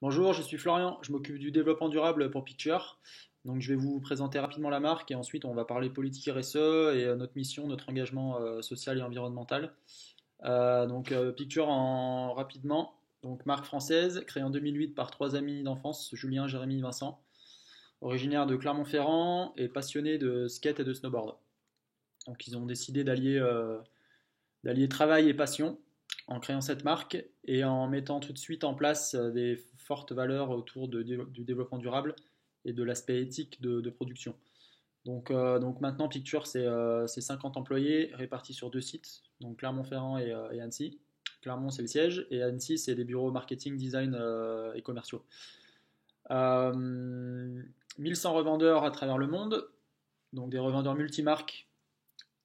Bonjour, je suis Florian, je m'occupe du développement durable pour Picture. Donc je vais vous présenter rapidement la marque et ensuite on va parler politique RSE et notre mission, notre engagement social et environnemental. Picture rapidement, donc marque française, créée en 2008 par trois amis d'enfance, Julien, Jérémy, Vincent, originaires de Clermont-Ferrand et passionnés de skate et de snowboard. Donc ils ont décidé d'allier travail et passion en créant cette marque et en mettant tout de suite en place des fortes valeurs autour du développement durable et de l'aspect éthique de production. Donc maintenant, Picture, c'est 50 employés répartis sur deux sites, donc Clermont-Ferrand et Annecy. Clermont, c'est le siège, et Annecy, c'est des bureaux marketing, design et commerciaux. 1100 revendeurs à travers le monde, donc des revendeurs multimarques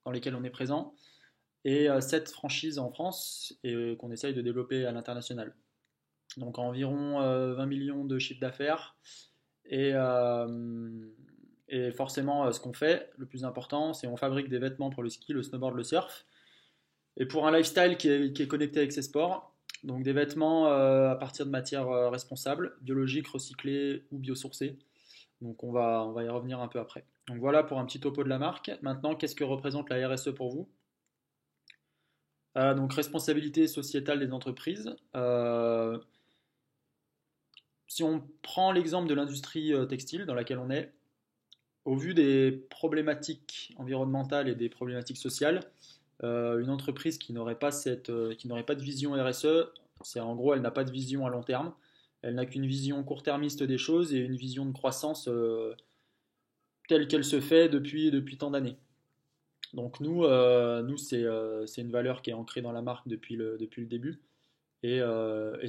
dans lesquels on est présent, et 7 franchises en France et qu'on essaye de développer à l'international. Donc environ 20 millions de chiffre d'affaires. Et, euh, et forcément, ce qu'on fait, le plus important, c'est on fabrique des vêtements pour le ski, le snowboard, le surf. Et pour un lifestyle qui est connecté avec ces sports, donc des vêtements à partir de matières responsables, biologiques, recyclées ou biosourcées. Donc on va y revenir un peu après. Donc voilà pour un petit topo de la marque. Maintenant, qu'est-ce que représente la RSE pour vous? Donc responsabilité sociétale des entreprises. Si on prend l'exemple de l'industrie textile dans laquelle on est, au vu des problématiques environnementales et des problématiques sociales, une entreprise qui n'aurait pas de vision RSE, c'est en gros elle n'a pas de vision à long terme, elle n'a qu'une vision court-termiste des choses et une vision de croissance telle qu'elle se fait depuis tant d'années. Donc nous c'est une valeur qui est ancrée dans la marque depuis le début. Et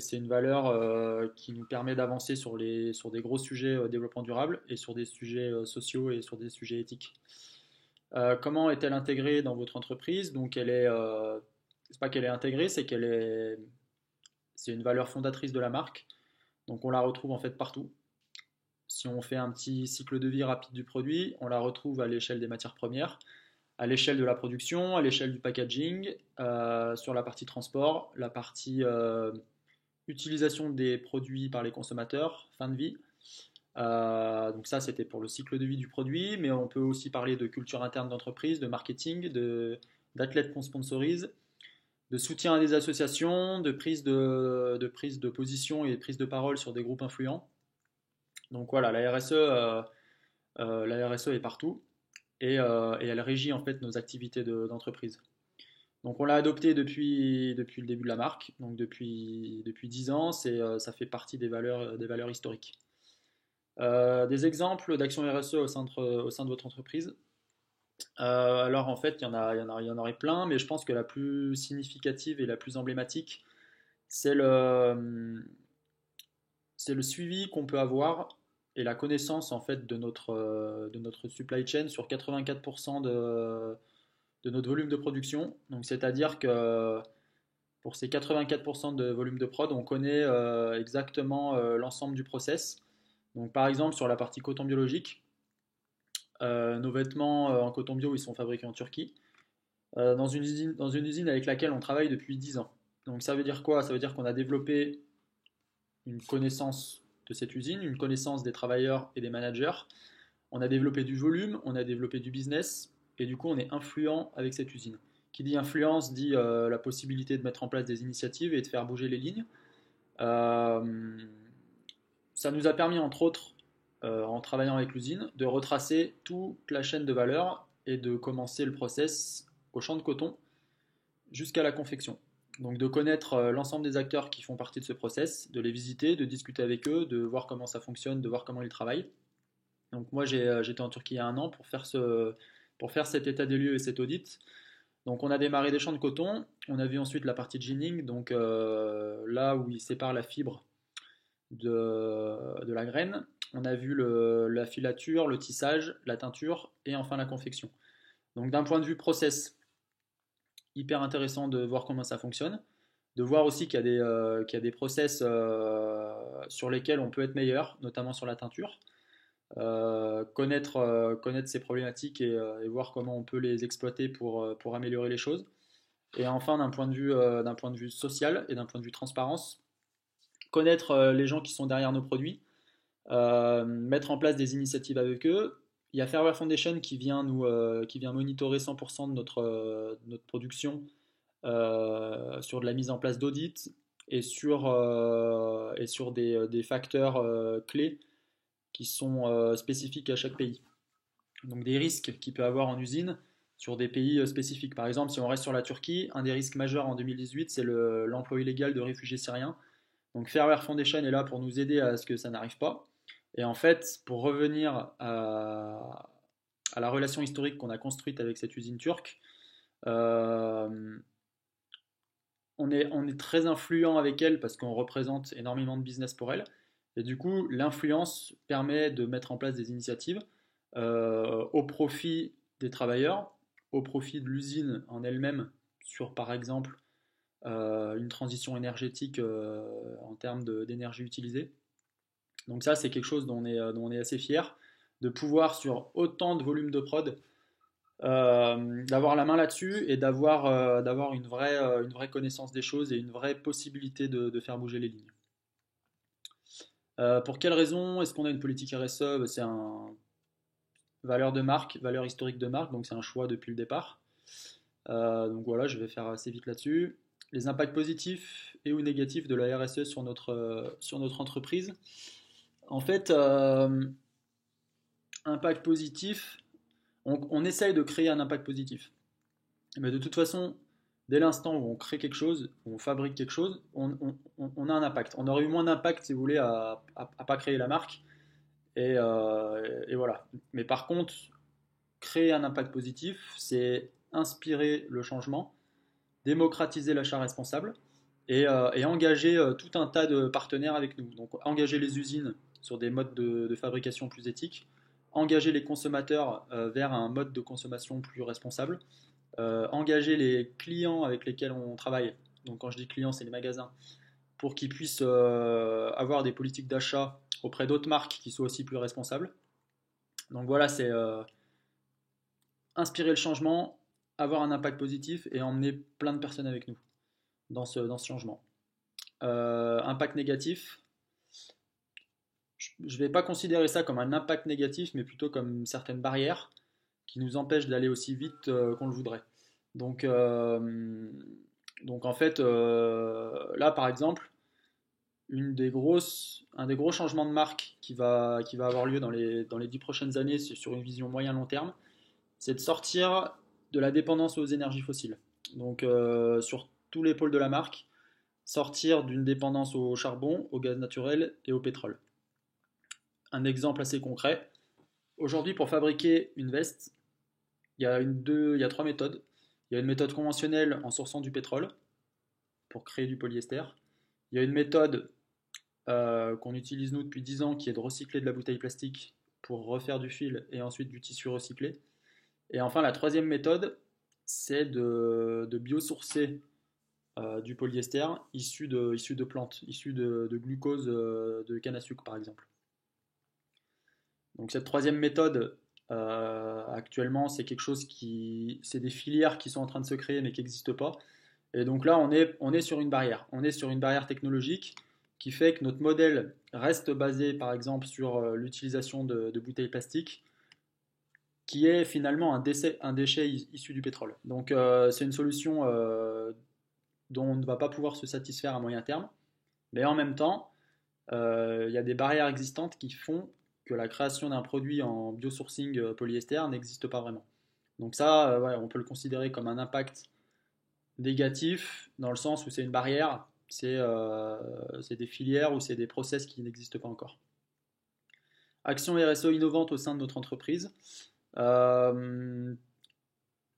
c'est une valeur qui nous permet d'avancer sur des gros sujets développement durable et sur des sujets sociaux et sur des sujets éthiques. Comment est-elle intégrée dans votre entreprise? Donc c'est pas qu'elle est intégrée, c'est une valeur fondatrice de la marque. Donc on la retrouve en fait partout. Si on fait un petit cycle de vie rapide du produit, on la retrouve à l'échelle des matières premières, à l'échelle de la production, à l'échelle du packaging, sur la partie transport, la partie utilisation des produits par les consommateurs, fin de vie. Donc ça, c'était pour le cycle de vie du produit, mais on peut aussi parler de culture interne d'entreprise, de marketing, d'athlètes qu'on sponsorise, de soutien à des associations, de prise de position et de prise de parole sur des groupes influents. Donc voilà, la RSE est partout et elle régit en fait nos activités d'entreprise. Donc on l'a adopté depuis le début de la marque, donc depuis 10 ans, ça fait partie des valeurs historiques. Des exemples d'actions RSE au sein de votre entreprise. Alors en fait, il y en aurait plein, mais je pense que la plus significative et la plus emblématique, c'est c'est le suivi qu'on peut avoir et la connaissance en fait de notre supply chain sur 84% de notre volume de production. Donc c'est-à-dire que pour ces 84% de volume de prod, on connaît exactement l'ensemble du process. Donc par exemple sur la partie coton biologique, nos vêtements en coton bio, ils sont fabriqués en Turquie, dans une usine avec laquelle on travaille depuis 10 ans. Donc ça veut dire quoi? Ça veut dire qu'on a développé une connaissance de cette usine, une connaissance des travailleurs et des managers. On a développé du volume, on a développé du business, et du coup on est influent avec cette usine. Qui dit influence dit la possibilité de mettre en place des initiatives et de faire bouger les lignes. Euh, Ça nous a permis, entre autres, en travaillant avec l'usine, de retracer toute la chaîne de valeur et de commencer le process au champ de coton jusqu'à la confection. Donc de connaître l'ensemble des acteurs qui font partie de ce process, de les visiter, de discuter avec eux, de voir comment ça fonctionne, de voir comment ils travaillent. Donc moi j'étais en Turquie il y a un an pour faire cet état des lieux et cet audit. Donc on a démarré des champs de coton, on a vu ensuite la partie de ginning, donc là où il sépare la fibre de la graine. On a vu la filature, le tissage, la teinture et enfin la confection. Donc d'un point de vue process, hyper intéressant de voir comment ça fonctionne, de voir aussi qu'il y a des process sur lesquels on peut être meilleur, notamment sur la teinture. Connaître ces problématiques et voir comment on peut les exploiter pour améliorer les choses. Et enfin, d'un point de vue social et d'un point de vue transparence, connaître les gens qui sont derrière nos produits, mettre en place des initiatives avec eux. Il y a Fairware Foundation qui vient monitorer 100% de notre production sur de la mise en place d'audits et sur des facteurs clés qui sont spécifiques à chaque pays. Donc des risques qu'il peut avoir en usine sur des pays spécifiques. Par exemple, si on reste sur la Turquie, un des risques majeurs en 2018, c'est l'emploi illégal de réfugiés syriens. Donc Fairware Foundation est là pour nous aider à ce que ça n'arrive pas. Et en fait, pour revenir à la relation historique qu'on a construite avec cette usine turque, euh, on est très influent avec elle parce qu'on représente énormément de business pour elle. Et du coup, l'influence permet de mettre en place des initiatives au profit des travailleurs, au profit de l'usine en elle-même, sur par exemple une transition énergétique en termes d'énergie utilisée. Donc ça, c'est quelque chose dont on est assez fier, de pouvoir sur autant de volume de prod, d'avoir la main là-dessus et d'avoir une vraie connaissance des choses et une vraie possibilité de faire bouger les lignes. Pour quelles raisons est-ce qu'on a une politique RSE? C'est un valeur de marque, valeur historique de marque, donc c'est un choix depuis le départ. Donc voilà, je vais faire assez vite là-dessus. Les impacts positifs et ou négatifs de la RSE sur notre entreprise. En fait, impact positif, on essaye de créer un impact positif. Mais de toute façon, dès l'instant où on crée quelque chose, où on fabrique quelque chose, on a un impact. On aurait eu moins d'impact, si vous voulez, à pas créer la marque. Et voilà. Mais par contre, créer un impact positif, c'est inspirer le changement, démocratiser l'achat responsable et engager tout un tas de partenaires avec nous. Donc engager les usines sur des modes de fabrication plus éthiques, engager les consommateurs vers un mode de consommation plus responsable, engager les clients avec lesquels on travaille. Donc quand je dis clients, c'est les magasins, pour qu'ils puissent avoir des politiques d'achat auprès d'autres marques qui soient aussi plus responsables. Donc voilà, c'est inspirer le changement, avoir un impact positif et emmener plein de personnes avec nous dans ce changement. Impact négatif, je ne vais pas considérer ça comme un impact négatif, mais plutôt comme certaines barrières qui nous empêchent d'aller aussi vite qu'on le voudrait. Donc, euh, donc en fait, là par exemple, un des gros changements de marque qui va avoir lieu dans les 10 prochaines années sur une vision moyen-long terme, c'est de sortir de la dépendance aux énergies fossiles. Donc sur tous les pôles de la marque, sortir d'une dépendance au charbon, au gaz naturel et au pétrole. Un exemple assez concret, aujourd'hui pour fabriquer une veste, il y a trois méthodes. Il y a une méthode conventionnelle en sourçant du pétrole pour créer du polyester. Il y a une méthode qu'on utilise nous depuis 10 ans qui est de recycler de la bouteille plastique pour refaire du fil et ensuite du tissu recyclé. Et enfin la troisième méthode, c'est de biosourcer du polyester issu de plantes, issu de glucose de canne à sucre par exemple. Donc cette troisième méthode, actuellement, c'est quelque chose c'est des filières qui sont en train de se créer mais qui n'existent pas. Et donc là, on est sur une barrière. On est sur une barrière technologique qui fait que notre modèle reste basé, par exemple, sur l'utilisation de bouteilles plastiques, qui est finalement un déchet issu du pétrole. Donc c'est une solution dont on ne va pas pouvoir se satisfaire à moyen terme. Mais en même temps, il y a des barrières existantes qui font que la création d'un produit en biosourcing polyester n'existe pas vraiment. Donc ça, ouais, on peut le considérer comme un impact négatif dans le sens où c'est une barrière, c'est des filières ou c'est des process qui n'existent pas encore. Action RSE innovante au sein de notre entreprise. Euh,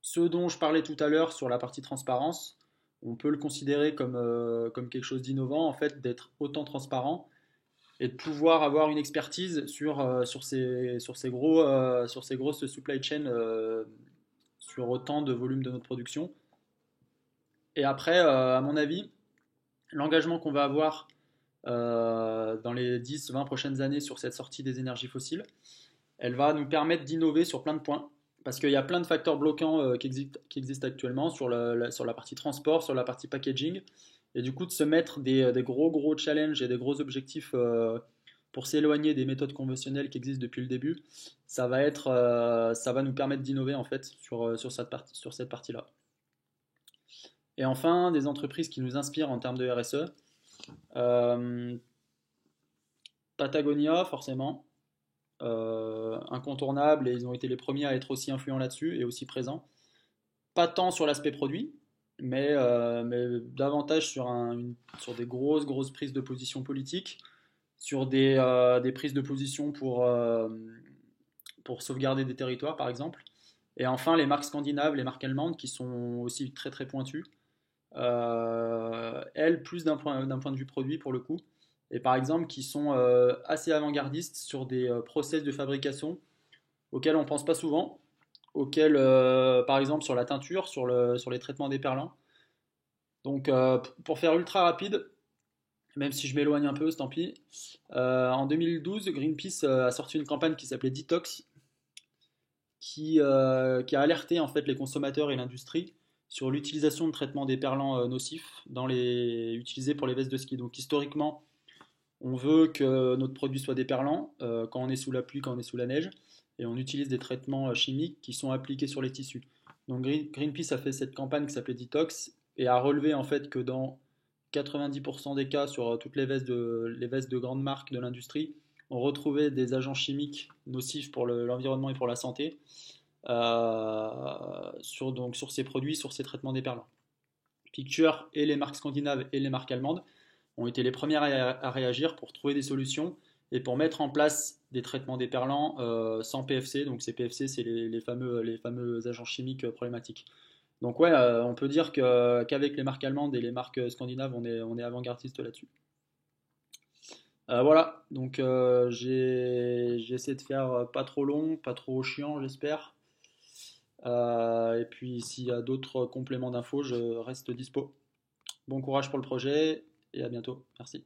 Ce dont je parlais tout à l'heure sur la partie transparence, on peut le considérer comme quelque chose d'innovant, en fait, d'être autant transparent et de pouvoir avoir une expertise sur ces grosses supply chains, sur autant de volume de notre production. Et après, à mon avis, l'engagement qu'on va avoir dans les 10-20 prochaines années sur cette sortie des énergies fossiles, elle va nous permettre d'innover sur plein de points. Parce qu'il y a plein de facteurs bloquants qui existent actuellement sur la partie transport, sur la partie packaging. Et du coup, de se mettre des gros challenges et des gros objectifs pour s'éloigner des méthodes conventionnelles qui existent depuis le début, ça va nous permettre d'innover en fait sur cette partie-là. Et enfin, des entreprises qui nous inspirent en termes de RSE. Euh, Patagonia, forcément, incontournable, et ils ont été les premiers à être aussi influents là-dessus et aussi présents. Pas tant sur l'aspect produit, mais davantage sur des grosses prises de position politiques, sur des prises de position pour sauvegarder des territoires, par exemple. Et enfin, les marques scandinaves, les marques allemandes, qui sont aussi très pointues. Elles, plus d'un point de vue produit pour le coup. Et par exemple, qui sont assez avant-gardistes sur des process de fabrication auxquels on pense pas souvent, auxquels, par exemple, sur la teinture, sur les traitements d'éperlants. Donc, pour faire ultra rapide, même si je m'éloigne un peu, c'est tant pis. En 2012, Greenpeace a sorti une campagne qui s'appelait Detox, qui a alerté en fait les consommateurs et l'industrie sur l'utilisation de traitements d'éperlants nocifs utilisés pour les vestes de ski. Donc historiquement, on veut que notre produit soit déperlant quand on est sous la pluie, quand on est sous la neige, et on utilise des traitements chimiques qui sont appliqués sur les tissus. Donc Greenpeace a fait cette campagne qui s'appelait Detox et a relevé en fait que dans 90% des cas sur toutes les vestes de grandes marques de l'industrie, on retrouvait des agents chimiques nocifs pour l'environnement et pour la santé sur ces produits, sur ces traitements d'éperlants. Picture et les marques scandinaves et les marques allemandes ont été les premières à réagir pour trouver des solutions et pour mettre en place des traitements d'éperlants sans PFC. Donc ces PFC, c'est les fameux agents chimiques problématiques. Donc ouais, on peut dire qu'avec les marques allemandes et les marques scandinaves, on est avant-gardiste là-dessus. Voilà, donc j'ai essayé de faire pas trop long, pas trop chiant, j'espère. Et puis s'il y a d'autres compléments d'infos, je reste dispo. Bon courage pour le projet et à bientôt. Merci.